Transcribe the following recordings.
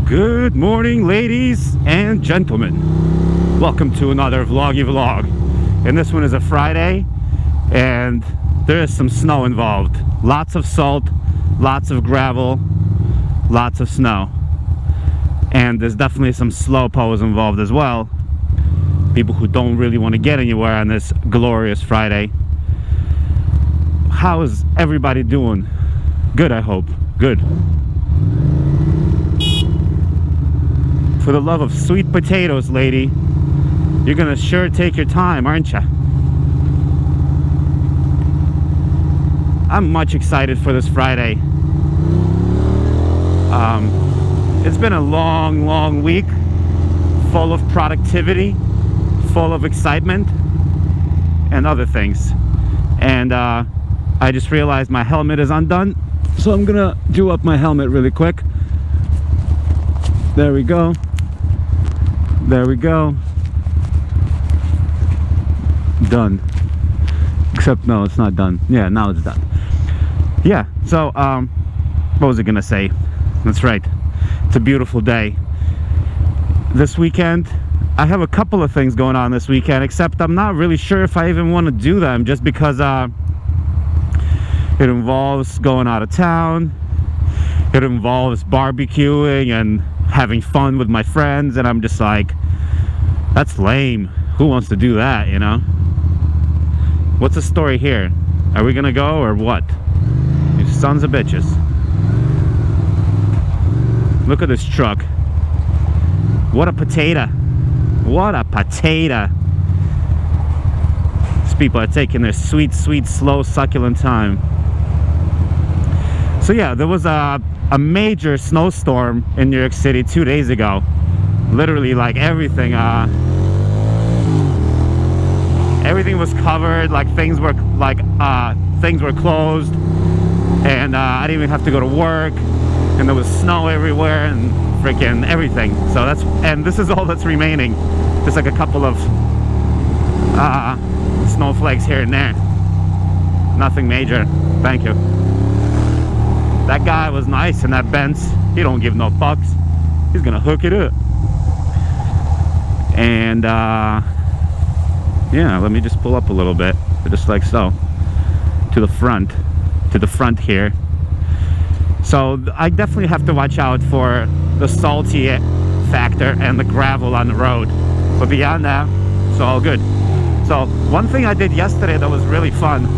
Good morning, ladies and gentlemen. Welcome to another vloggy vlog. And this one is a Friday, and there is some snow involved. Lots of salt, lots of gravel, lots of snow. And there's definitely some slowpos involved as well. People who don't really want to get anywhere on this glorious Friday. How is everybody doing? Good, I hope. Good. For the love of sweet potatoes, lady, you're gonna sure take your time, aren't you? I'm much excited for this Friday. It's been a long week, full of productivity, full of excitement, and other things. And I just realized my helmet is undone, so I'm gonna do up my helmet really quick. There we go. There we go. Done. Except no, it's not done. Yeah, now it's done. Yeah, so what was I gonna say? That's right, it's a beautiful day. This weekend I have a couple of things going on this weekend, except I'm not really sure if I even want to do them, just because it involves going out of town, it involves barbecuing and having fun with my friends, and I'm just like, that's lame. Who wants to do that, you know? What's the story here? Are we gonna go or what? You sons of bitches. Look at this truck. What a potato. What a potato. These people are taking their sweet, slow, succulent time. So yeah, there was a major snowstorm in New York City 2 days ago. Literally, like, everything was covered, like things were closed, and I didn't even have to go to work, and there was snow everywhere and freaking everything. So this is all that's remaining. Just like a couple of snowflakes here and there. Nothing major. Thank you. That guy was nice in that Benz. He don't give no fucks. He's gonna hook it up. And yeah, let me just pull up a little bit, just like so, to the front here. So I definitely have to watch out for the salty factor and the gravel on the road, but beyond that, it's all good. So one thing I did yesterday that was really fun,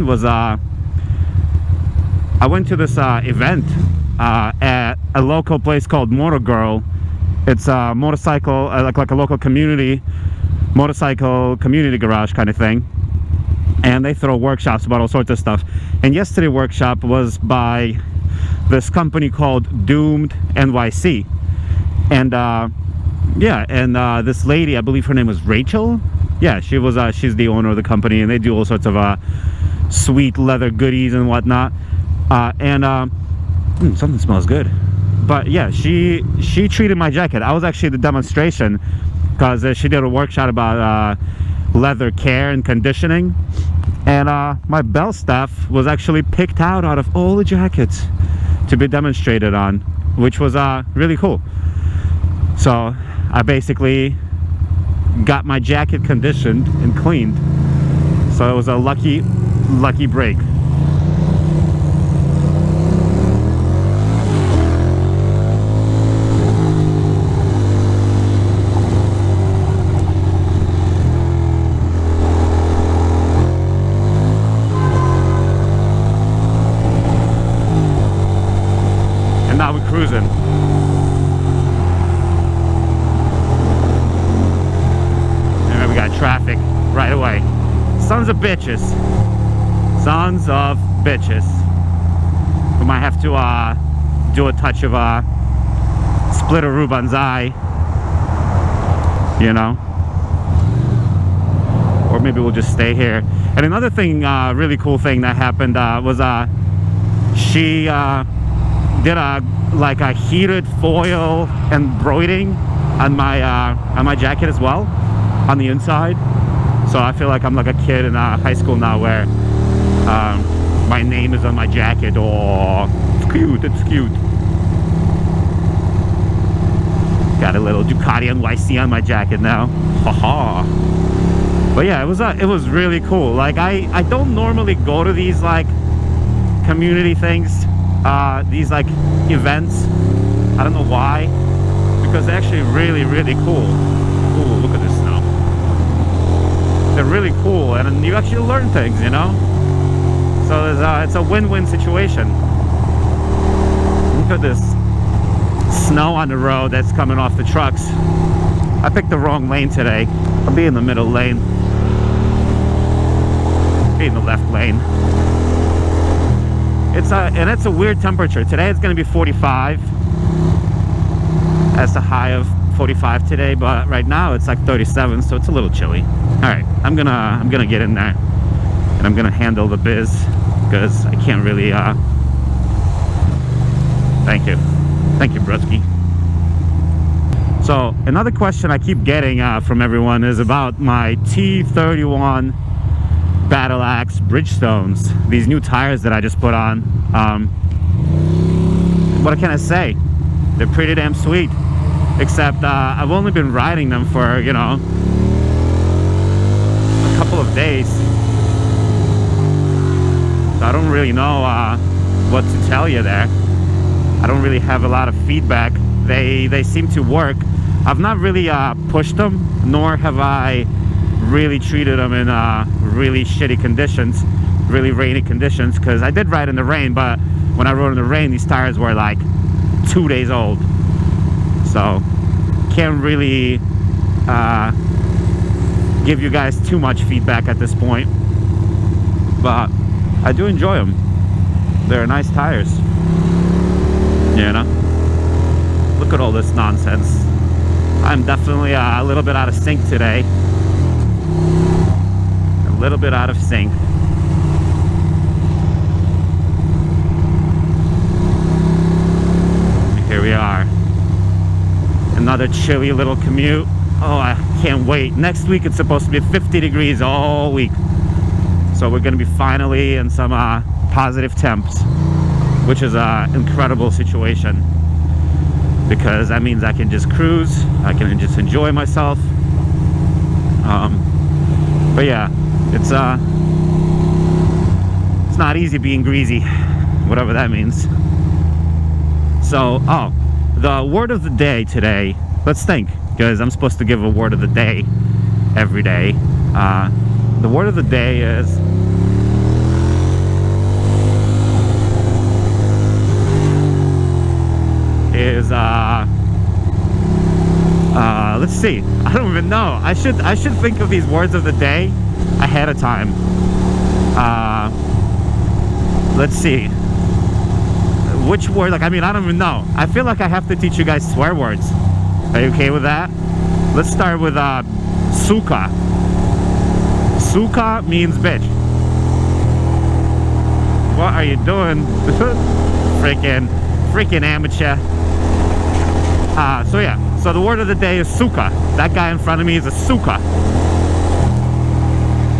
was I went to this event at a local place called Moto Girl. It's a motorcycle, like a local motorcycle community garage kind of thing. And they throw workshops about all sorts of stuff. And yesterday's workshop was by this company called Doomed NYC. And yeah, and this lady, I believe her name was Rachel. Yeah, she's the owner of the company, and they do all sorts of sweet leather goodies and whatnot. Something smells good. But yeah, she treated my jacket. I was actually at the demonstration because she did a workshop about leather care and conditioning, and my Belstaff was actually picked out of all the jackets to be demonstrated on, which was really cool. So I basically got my jacket conditioned and cleaned. So it was a lucky break. And now we're cruising. Traffic right away. Sons of bitches. Sons of bitches. We might have to do a touch of split a Ruban's eye, you know, or maybe we'll just stay here. And another thing, really cool thing that happened was she did a heated foil embroidering on my jacket as well, on the inside. So I feel like I'm like a kid in high school now, where my name is on my jacket. Oh, it's cute, it's cute. Got a little Ducati NYC on my jacket now. Haha. But yeah, it was really cool. Like I don't normally go to these like community things, these like events. I don't know why, because they're actually really, really cool. Ooh, look at this snow. They're really cool, and you actually learn things, you know? So it's a win-win situation. Look at this snow on the road that's coming off the trucks. I picked the wrong lane today. I'll be in the middle lane. Be in the left lane. And it's a weird temperature. Today it's going to be 45. That's the high of 45 today, but right now it's like 37, so it's a little chilly. All right, I'm gonna get in there, and I'm gonna handle the biz, because I can't really. Thank you, Brodsky. So another question I keep getting from everyone is about my T31 Battlax Bridgestones. These new tires that I just put on. What can I say? They're pretty damn sweet. Except I've only been riding them for, you know, a couple of days. So I don't really know what to tell you there. I don't really have a lot of feedback. They seem to work. I've not really pushed them, nor have I really treated them in really shitty conditions, really rainy conditions, because I did ride in the rain, but when I rode in the rain, these tires were like 2 days old. So can't really give you guys too much feedback at this point, but I do enjoy them. They're nice tires, you know. Look at all this nonsense. I'm definitely a little bit out of sync today. A little bit out of sync. Here we are. Another chilly little commute. Oh, I can't wait. Next week it's supposed to be 50 degrees all week. So we're going to be finally in some positive temps, which is an incredible situation, because that means I can just cruise. I can just enjoy myself. But yeah, it's not easy being greasy, whatever that means. So, the word of the day today, let's think, because I'm supposed to give a word of the day every day. The word of the day is let's see, I don't even know. I should think of these words of the day ahead of time. Let's see. Which word? Like, I mean, I don't even know. I feel like I have to teach you guys swear words. Are you okay with that? Let's start with suka. Suka means bitch. What are you doing? freaking amateur. So yeah, so the word of the day is suka. That guy in front of me is a suka.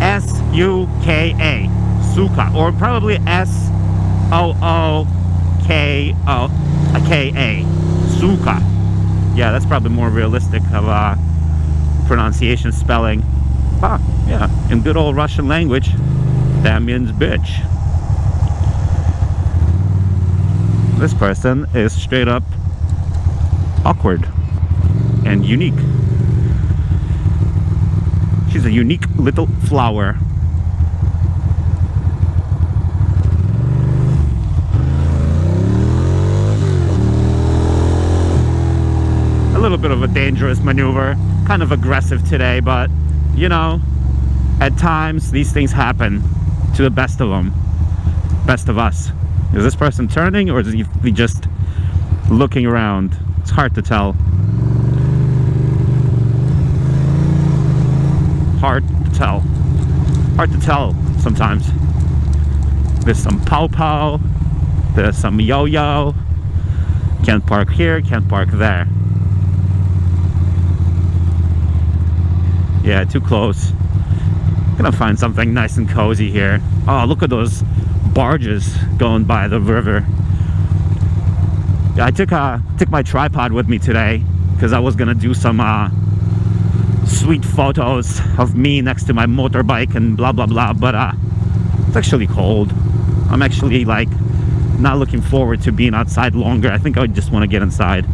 S-U-K-A. Suka. Or probably S-O-O-K-A. Suka. Yeah, that's probably more realistic of pronunciation, spelling. Yeah, in good old Russian language, that means bitch. This person is straight up awkward and unique. She's a unique little flower. A little bit of a dangerous maneuver, kind of aggressive today, but you know, at times these things happen to the best of them, best of us. Is this person turning, or is he just looking around? It's hard to tell. Hard to tell. Hard to tell sometimes. There's some pow-pow. There's some yo-yo. Can't park here, can't park there. Yeah, too close. Gonna find something nice and cozy here. Oh, look at those barges going by the river. Yeah, I took my tripod with me today because I was gonna do some sweet photos of me next to my motorbike and blah blah blah, but it's actually cold. I'm actually like not looking forward to being outside longer. I think I just want to get inside.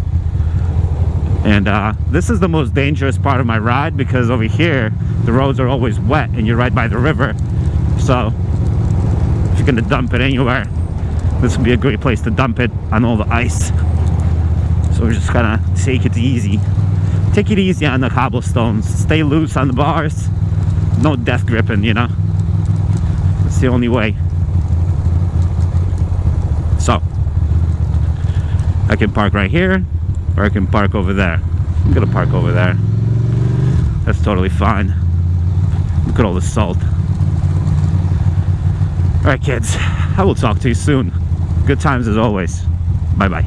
And this is the most dangerous part of my ride because over here the roads are always wet and you're right by the river. So if you're gonna dump it anywhere, this would be a great place to dump it on all the ice. So we're just gonna take it easy. Take it easy on the cobblestones. Stay loose on the bars. No death gripping, you know. That's the only way. So I can park right here, or I can park over there. I'm gonna park over there. That's totally fine. Look at all the salt. Alright kids, I will talk to you soon. Good times as always. Bye bye.